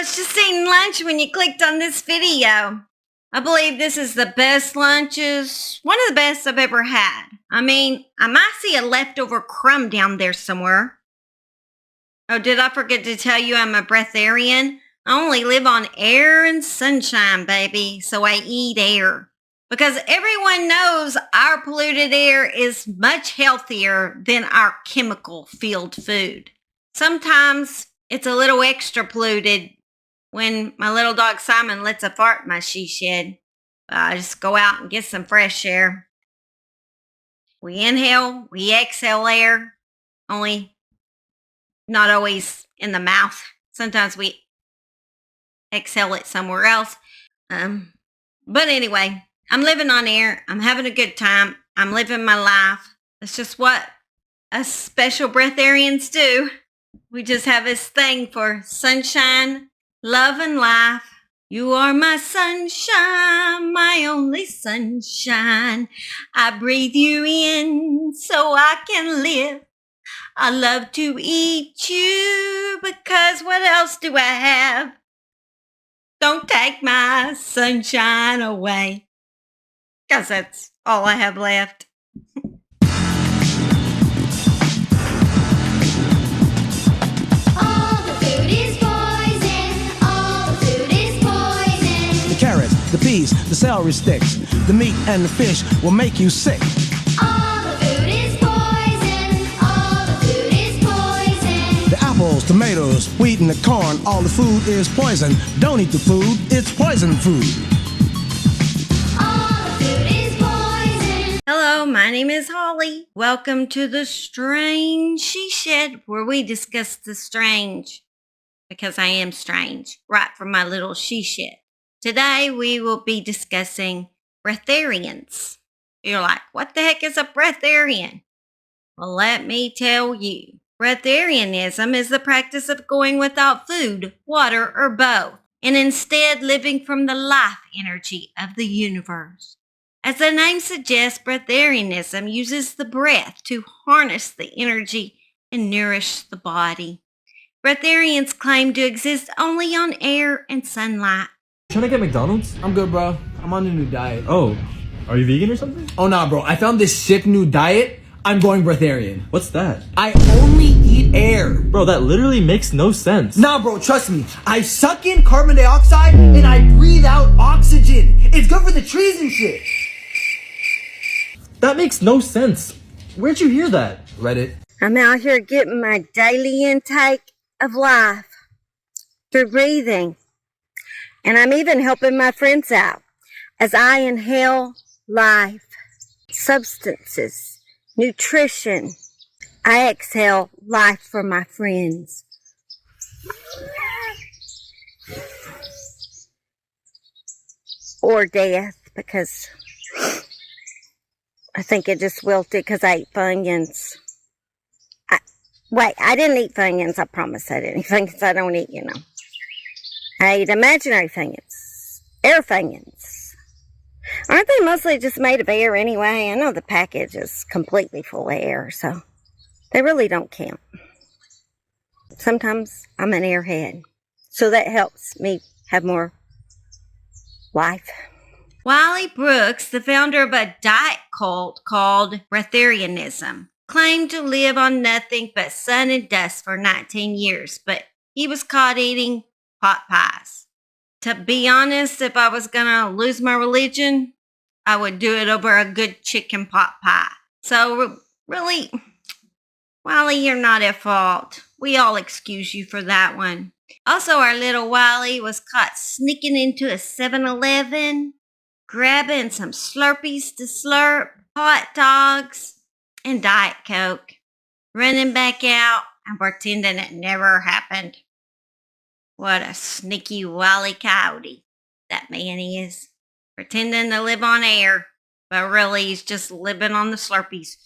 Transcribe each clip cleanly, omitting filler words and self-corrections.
was just eating lunch when you clicked on this video. I believe this is the best lunches, one of the best I've ever had. I mean, I might see a leftover crumb down there somewhere. Oh, did I forget to tell you I'm a breatharian? I only live on air and sunshine, baby, so I eat air. Because everyone knows our polluted air is much healthier than our chemical-filled food. Sometimes it's a little extra polluted when my little dog Simon lets a fart in my she shed. I just go out and get some fresh air. We inhale, we exhale air, only not always in the mouth. Sometimes we exhale it somewhere else. But anyway, I'm living on air. I'm having a good time. I'm living my life. That's just what us special breatharians do. We just have this thing for sunshine, love, and life. You are my sunshine, my only sunshine. I breathe you in so I can live. I love to eat you because what else do I have? Don't take my sunshine away, because that's all I have left. The peas, the celery sticks, the meat and the fish will make you sick. All the food is poison. All the food is poison. The apples, tomatoes, wheat and the corn, all the food is poison. Don't eat the food, it's poison food. All the food is poison. Hello, my name is Holly. Welcome to the Strange She Shed, where we discuss the strange, because I am strange, right from my little she shed. Today, we will be discussing breatharians. You're like, what the heck is a breatharian? Well, let me tell you. Breatharianism is the practice of going without food, water, or both, and instead living from the life energy of the universe. As the name suggests, breatharianism uses the breath to harness the energy and nourish the body. Breatharians claim to exist only on air and sunlight. Trying to get McDonald's? I'm good, bro. I'm on a new diet. Oh, are you vegan or something? Oh, nah, bro. I found this sick new diet. I'm going breatharian. What's that? I only eat air. Bro, that literally makes no sense. Nah, bro, trust me. I suck in carbon dioxide and I breathe out oxygen. It's good for the trees and shit. That makes no sense. Where'd you hear that? Reddit. I'm out here getting my daily intake of life through breathing. And I'm even helping my friends out as I inhale life, substances, nutrition. I exhale life for my friends. Or death, because I think it just wilted because I ate Funyuns. Wait, I didn't eat Funyuns. I promise I didn't eat Funyuns. I don't eat, I eat imaginary Funyuns. Air Funyuns. Aren't they mostly just made of air anyway? I know the package is completely full of air, so they really don't count. Sometimes I'm an airhead, so that helps me have more life. Wiley Brooks, the founder of a diet cult called Breatharianism, claimed to live on nothing but sun and dust for 19 years, but he was caught eating pot pies. To be honest, if I was going to lose my religion, I would do it over a good chicken pot pie. So really, Wiley, you're not at fault. We all excuse you for that one. Also, our little Wiley was caught sneaking into a 7-Eleven, grabbing some Slurpees to slurp, hot dogs, and Diet Coke, running back out and pretending it never happened. What a sneaky wily coyote that man is. Pretending to live on air, but really he's just living on the Slurpees.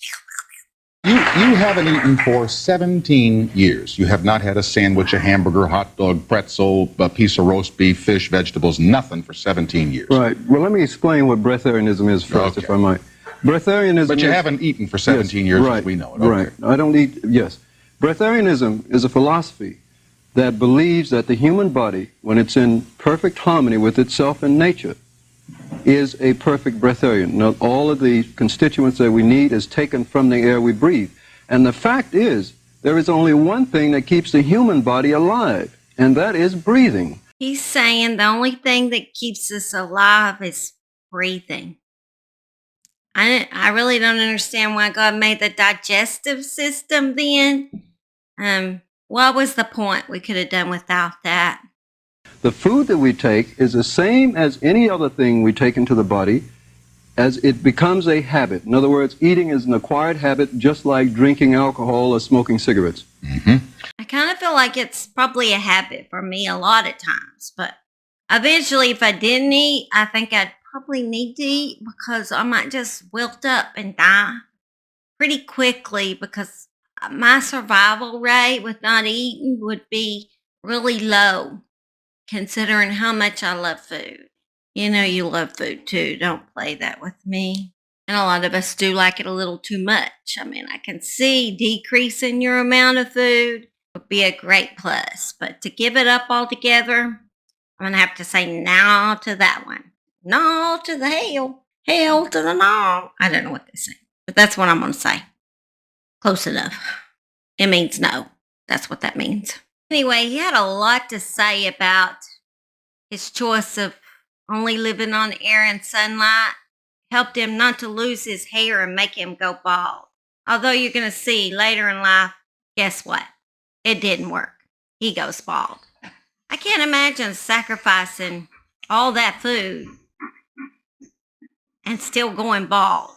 You haven't eaten for 17 years. You have not had a sandwich, a hamburger, hot dog, pretzel, a piece of roast beef, fish, vegetables, nothing for 17 years. Right. Well, let me explain what breatharianism is first, if I might. Breatharianism But you haven't eaten for 17 years right, as we know it. Okay. Right. I don't eat, yes. Breatharianism is a philosophy that believes that the human body, when it's in perfect harmony with itself and nature, is a perfect breatharian. Now, all of the constituents that we need is taken from the air we breathe. And the fact is, there is only one thing that keeps the human body alive, and that is breathing. He's saying the only thing that keeps us alive is breathing. I really don't understand why God made the digestive system then. What was the point? We could have done without that. The food that we take is the same as any other thing we take into the body, as it becomes a habit. In other words, eating is an acquired habit, just like drinking alcohol or smoking cigarettes. I kind of feel like it's probably a habit for me a lot of times, but eventually if I didn't eat, I think I'd probably need to eat because I might just wilt up and die pretty quickly because my survival rate with not eating would be really low considering how much I love food. You know you love food too. Don't play that with me. And a lot of us do like it a little too much. I mean, I can see decreasing your amount of food would be a great plus. But to give it up altogether, I'm going to have to say no to that one. No to the hell. Hell to the no. I don't know what they say. But that's what I'm going to say. Close enough. It means no. That's what that means. Anyway, he had a lot to say about his choice of only living on air and sunlight. Helped him not to lose his hair and make him go bald. Although you're going to see later in life, guess what? It didn't work. He goes bald. I can't imagine sacrificing all that food and still going bald.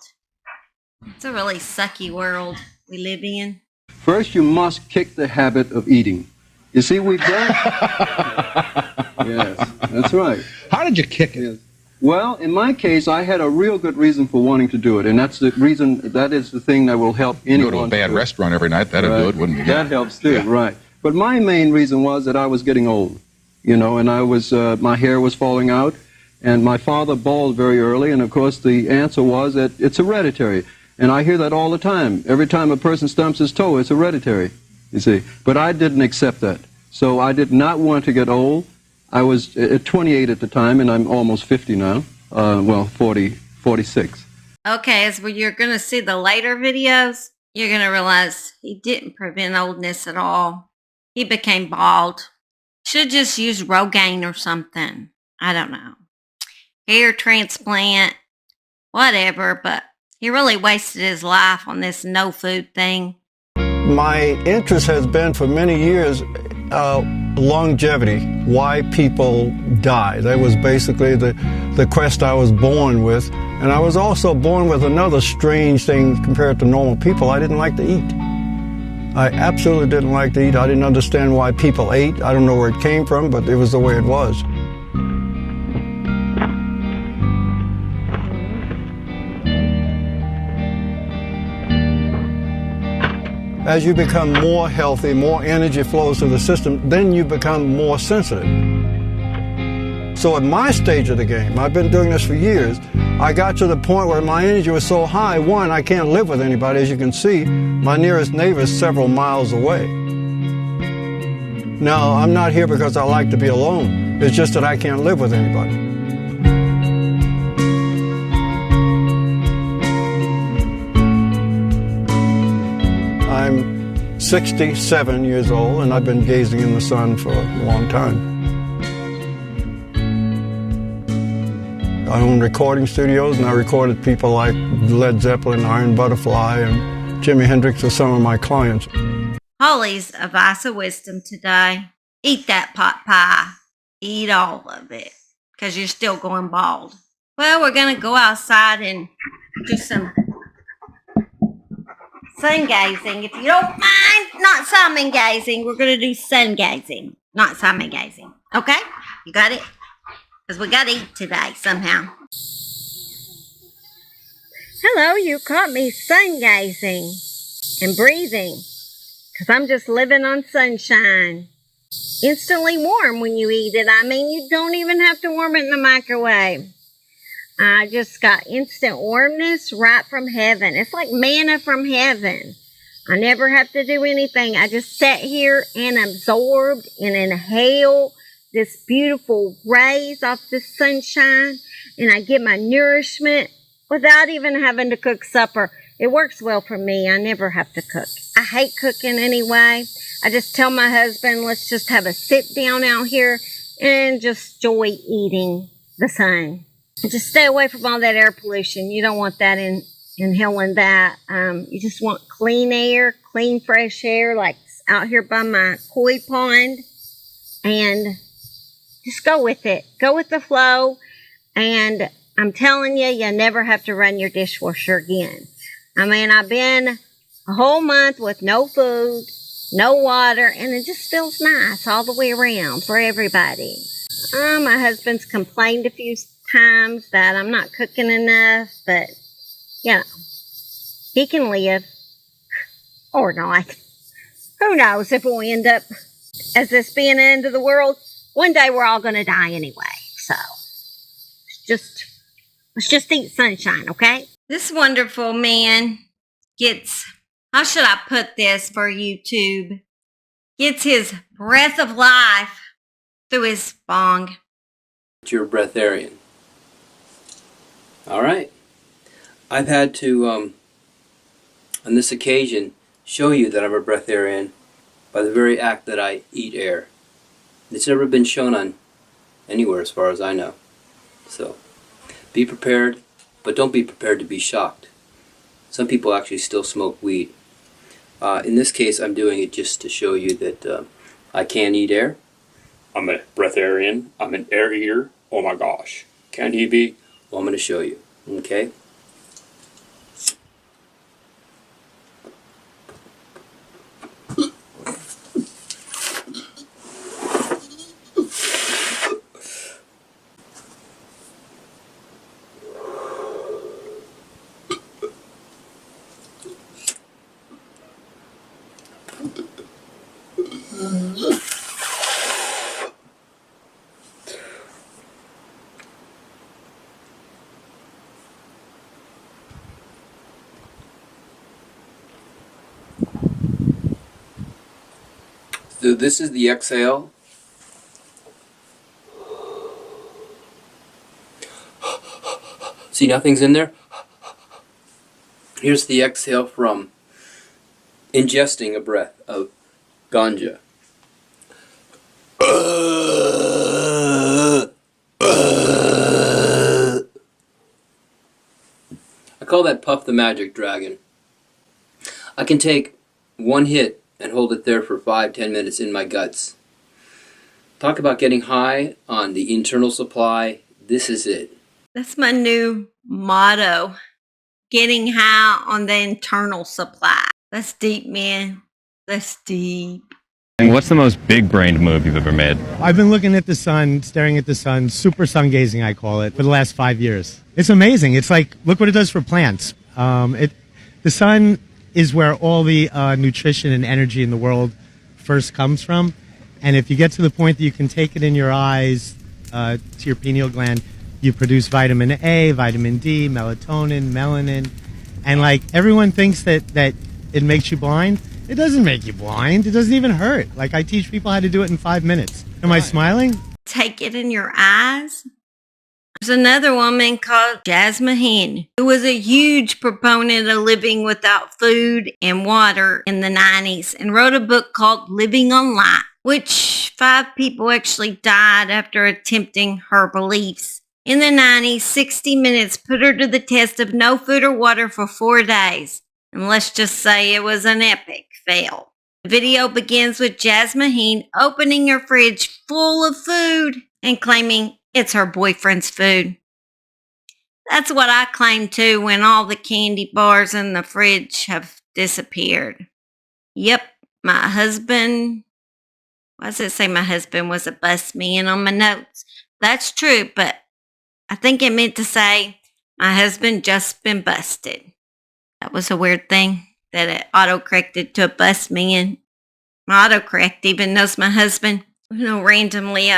It's a really sucky world we live in. First, you must kick the habit of eating. You see, we've done... Yes, that's right. How did you kick it? Yes. Well, in my case, I had a real good reason for wanting to do it, and that's the reason, that is the thing that will help anyone. Go to a bad restaurant every night, that'd do it, wouldn't it? That helps too, right. But my main reason was that I was getting old, you know, and I was, my hair was falling out, and my father bald very early, and of course the answer was that it's hereditary. And I hear that all the time. Every time a person stumps his toe, it's hereditary, you see. But I didn't accept that. So I did not want to get old. I was 28 at the time, and I'm almost 50 now. 46. Okay, as you're going to see the later videos, you're going to realize he didn't prevent oldness at all. He became bald. Should just use Rogaine or something. I don't know. Hair transplant, whatever, but he really wasted his life on this no food thing. My interest has been for many years longevity, why people die. That was basically the quest I was born with. And I was also born with another strange thing compared to normal people. I didn't like to eat. I absolutely didn't like to eat. I didn't understand why people ate. I don't know where it came from, but it was the way it was. As you become more healthy, more energy flows through the system, then you become more sensitive. So at my stage of the game, I've been doing this for years, I got to the point where my energy was so high, one, I can't live with anybody. As you can see, my nearest neighbor is several miles away. Now, I'm not here because I like to be alone. It's just that I can't live with anybody. I'm 67 years old, and I've been gazing in the sun for a long time. I own recording studios, and I recorded people like Led Zeppelin, Iron Butterfly, and Jimi Hendrix are some of my clients. Holly's advice of wisdom today. Eat that pot pie. Eat all of it, because you're still going bald. Well, we're going to go outside and do some sun gazing. If you don't mind, not salmon gazing. We're going to do sun gazing, not salmon gazing. Okay? You got it? Because we got to eat today somehow. Hello, you caught me sun gazing and breathing. Because I'm just living on sunshine. Instantly warm when you eat it. I mean, you don't even have to warm it in the microwave. I just got instant warmness right from heaven. It's like manna from heaven. I never have to do anything. I just sit here and absorb and inhale this beautiful rays off the sunshine, and I get my nourishment without even having to cook supper. It works well for me. I never have to cook. I hate cooking anyway. I just tell my husband, let's just have a sit down out here and just enjoy eating the sun. And just stay away from all that air pollution. You don't want that inhaling that. You just want clean air, clean, fresh air, like out here by my koi pond. And just go with it. Go with the flow. And I'm telling you, you never have to run your dishwasher again. I mean, I've been a whole month with no food, no water, and it just feels nice all the way around for everybody. My husband's complained a few times that I'm not cooking enough, but, you know, he can live. Or not. Who knows if we'll end up as this being the end of the world. One day we're all going to die anyway, so let's just eat sunshine, okay? This wonderful man gets, how should I put this for YouTube? Gets his breath of life through his bong. You're a breatharian. All right. I've had to, on this occasion, show you that I'm a breatharian by the very act that I eat air. It's never been shown on anywhere as far as I know. So, be prepared, but don't be prepared to be shocked. Some people actually still smoke weed. In this case, I'm doing it just to show you that I can eat air. I'm a breatharian. I'm an air eater. Oh my gosh. Can he be? Well, I'm going to show you. Okay? So this is the exhale. See, nothing's in there. Here's the exhale from ingesting a breath of ganja. I call that Puff the Magic Dragon. I can take one hit and hold it there for 5-10 minutes in my guts. Talk about getting high on the internal supply. This is it. That's my new motto. Getting high on the internal supply. That's deep, man. That's deep. What's the most big-brained move you've ever made? I've been looking at the sun, staring at the sun, super sun gazing, I call it, for the last 5 years. It's amazing. It's like, look what it does for plants. The sun is where all the nutrition and energy in the world first comes from. And if you get to the point that you can take it in your eyes to your pineal gland, you produce vitamin A, vitamin D, melatonin, melanin. And like everyone thinks that it makes you blind. It doesn't make you blind. It doesn't even hurt. Like I teach people how to do it in 5 minutes. Am I smiling? Take it in your eyes. There's another woman called Jasmine, who was a huge proponent of living without food and water in the 90s and wrote a book called Living on Light, which 5 people actually died after attempting her beliefs. In the 90s, 60 Minutes put her to the test of no food or water for 4 days. And let's just say it was an epic fail. The video begins with Jasmine opening her fridge full of food and claiming it's her boyfriend's food. That's what I claim too when all the candy bars in the fridge have disappeared. Yep, my husband, why does it say my husband was a bust man on my notes? That's true, but I think it meant to say my husband just been busted. That was a weird thing that it autocorrected to a bust man. My autocorrect even knows my husband. Randomly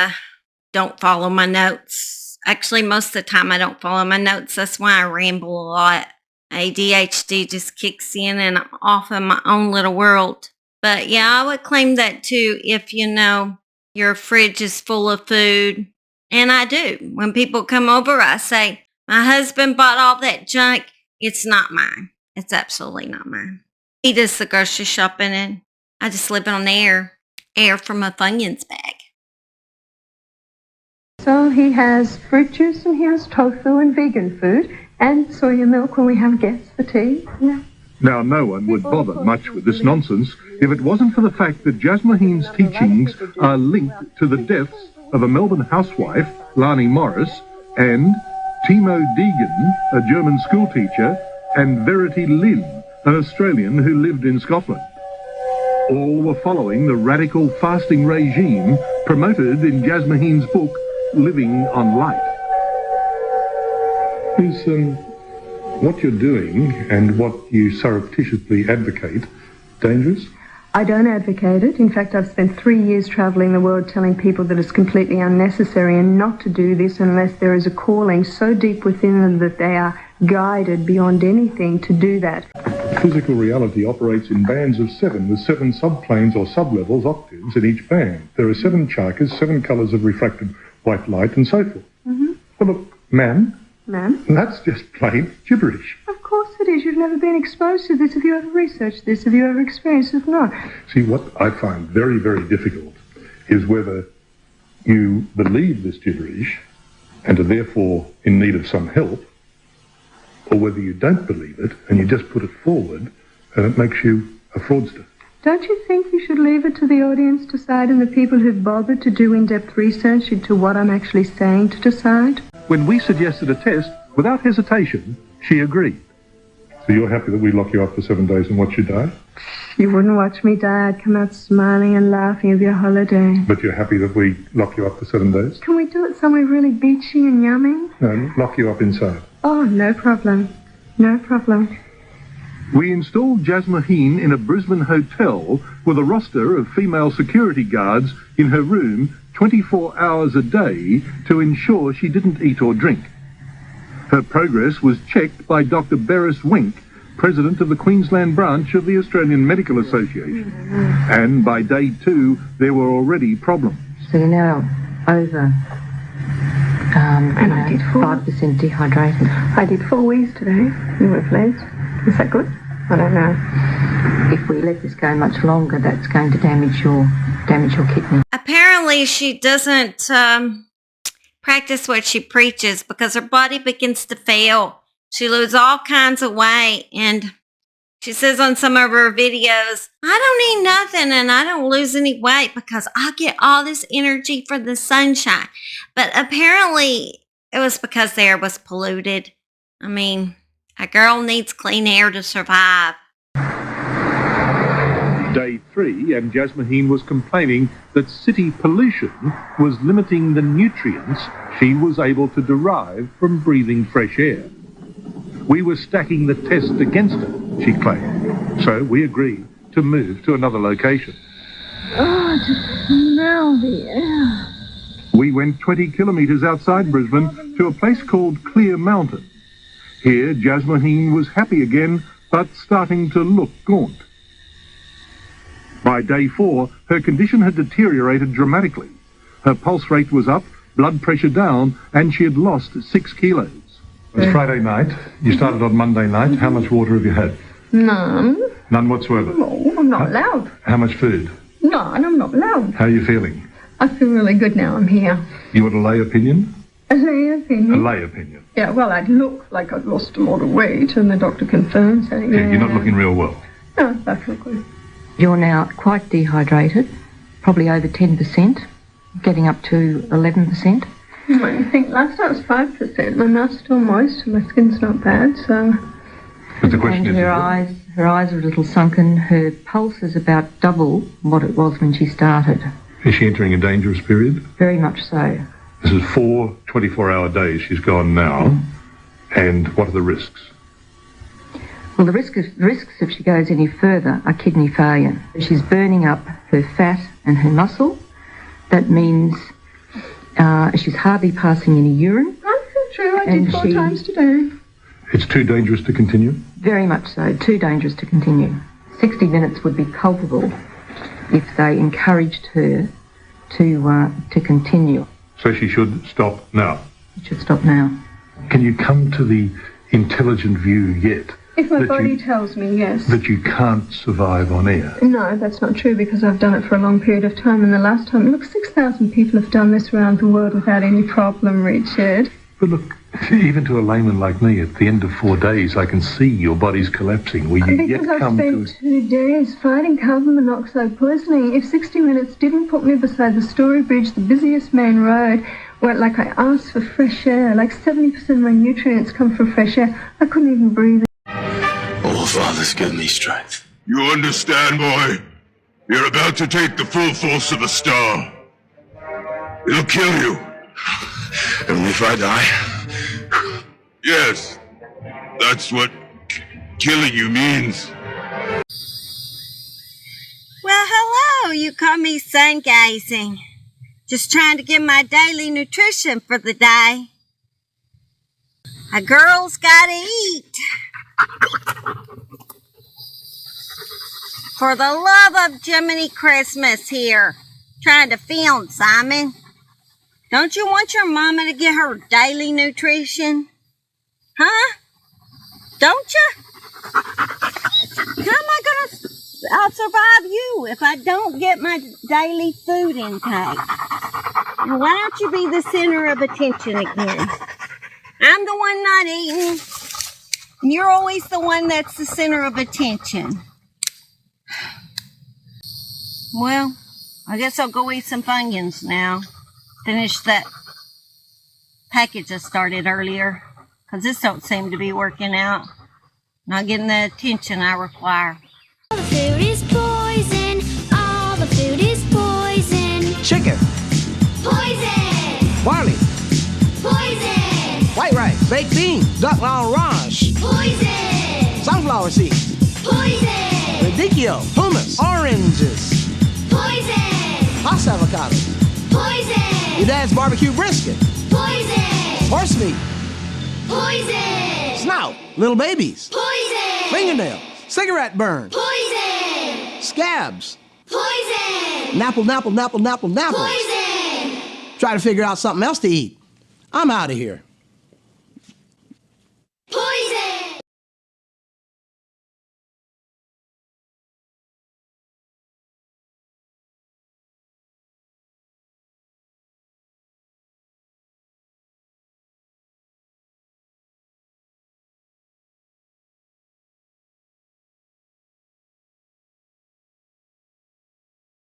don't follow my notes. Actually, most of the time I don't follow my notes. That's why I ramble a lot. ADHD just kicks in and I'm off in my own little world. But yeah, I would claim that too if your fridge is full of food. And I do. When people come over, I say, my husband bought all that junk. It's not mine. It's absolutely not mine. He does the grocery shopping and I just live on air from a Funyuns bag. So he has fruit juice and he has tofu and vegan food and soya milk when we have guests for tea. Yeah. Now, no one would bother much with this nonsense if it wasn't for the fact that Jasmaheen's teachings are linked to the deaths of a Melbourne housewife, Lani Morris, and Timo Deegan, a German schoolteacher, and Verity Lynn, an Australian who lived in Scotland. All were following the radical fasting regime promoted in Jasmaheen's book, Living on Light. Is what you're doing and what you surreptitiously advocate dangerous? I don't advocate it. In fact, I've spent 3 years travelling the world telling people that it's completely unnecessary and not to do this unless there is a calling so deep within them that they are guided beyond anything to do that. Physical reality operates in bands of 7 with 7 subplanes or sublevels, octaves in each band. There are 7 chakras, 7 colours of refracted white light and so forth. Mm-hmm. Well, look, man, Ma'am? That's just plain gibberish. Of course it is. You've never been exposed to this. Have you ever researched this? Have you ever experienced it? No. See, what I find very, very difficult is whether you believe this gibberish and are therefore in need of some help, or whether you don't believe it and you just put it forward and it makes you a fraudster. Don't you think you should leave it to the audience to decide and the people who've bothered to do in-depth research into what I'm actually saying to decide? When we suggested a test, without hesitation, she agreed. So you're happy that we lock you up for 7 days and watch you die? You wouldn't watch me die. I'd come out smiling and laughing of your holiday. But you're happy that we lock you up for 7 days? Can we do it somewhere really beachy and yummy? No, lock you up inside. Oh, no problem. No problem. We installed Jasmaheen in a Brisbane hotel with a roster of female security guards in her room 24 hours a day to ensure she didn't eat or drink. Her progress was checked by Dr. Beres Wink, president of the Queensland branch of the Australian Medical Association. And by day 2, there were already problems. So you're now over And I did 5% dehydrated. I did 4 weeks today. You were pleased. Is that good? I don't know. If we let this go much longer, that's going to damage your kidney. Apparently, she doesn't practice what she preaches because her body begins to fail. She loses all kinds of weight, and she says on some of her videos, I don't eat nothing and I don't lose any weight because I get all this energy for the sunshine. But apparently, it was because the air was polluted. I mean, a girl needs clean air to survive. Day 3, and Jasmaheen was complaining that city pollution was limiting the nutrients she was able to derive from breathing fresh air. We were stacking the test against her, she claimed, so we agreed to move to another location. Oh, to smell the air. We went 20 kilometres outside Brisbane to a place called Clear Mountain. Here, Jasmaheen was happy again, but starting to look gaunt. By day 4, her condition had deteriorated dramatically. Her pulse rate was up, blood pressure down, and she had lost 6 kilos. It's Friday night. You started on Monday night. How much water have you had? None. None whatsoever. No, I'm not allowed. How much food? None, I'm not allowed. How are you feeling? I feel really good now I'm here. You want a lay opinion? A lay opinion? A lay opinion. Yeah, well, I'd look like I'd lost a lot of weight, and the doctor confirmed, so yeah. You're not looking real well. No, I feel good. You're now quite dehydrated, probably over 10%, getting up to 11%. I think last time it was 5%. My mouth's still moist and my skin's not bad, so... But the question and is... her eyes are a little sunken. Her pulse is about double what it was when she started. Is she entering a dangerous period? Very much so. This is 4 24-hour days she's gone now. And what are the risks? Well, the risks if she goes any further are kidney failure. She's burning up her fat and her muscle. That means she's hardly passing any urine. That's true. I did 4 times today. It's too dangerous to continue? Very much so. Too dangerous to continue. 60 minutes would be culpable if they encouraged her to continue. So she should stop now. It should stop now. Can you come to the intelligent view yet If my body tells me, yes. that you can't survive on air? No, that's not true because I've done it for a long period of time. And the last time, look, 6,000 people have done this around the world without any problem, Richard. But look, even to a layman like me, at the end of 4 days, I can see your body's collapsing. Will you Because yet I've come spent to... 2 days fighting carbon monoxide poisoning. If 60 Minutes didn't put me beside the Story Bridge, the busiest main road, where like I asked for fresh air, like 70% of my nutrients come from fresh air, I couldn't even breathe. Oh, Father's give me strength. You understand, boy? You're about to take the full force of a star. It'll kill you. And if I die? Yes. That's what killing you means. Well, hello. You call me SUNGAZING. Just trying to get my daily nutrition for the day. A girl's gotta eat. For the love of Jiminy Christmas here. Trying to film, Simon. Don't you want your mama to get her daily nutrition? Huh? Don't you? How am I gonna outsurvive you if I don't get my daily food intake? Now, why don't you be the center of attention again? I'm the one not eating. And you're always the one that's the center of attention. Well, I guess I'll go eat some Funyuns now. Finish that package I started earlier. Because this don't seem to be working out. Not getting the attention I require. All the food is poison. All the food is poison. Chicken. Poison. Barley. Poison. White rice. Baked beans. Duck orange. Poison. Sunflower seeds. Poison. Radicchio. Hummus. Oranges. Poison. Pasta avocado. Poison. Your dad's barbecue brisket. Poison. Horse meat. Poison. Snout. Little babies. Poison. Fingernails. Cigarette burn. Poison. Scabs. Poison. Napple. Poison. Try to figure out something else to eat. I'm out of here.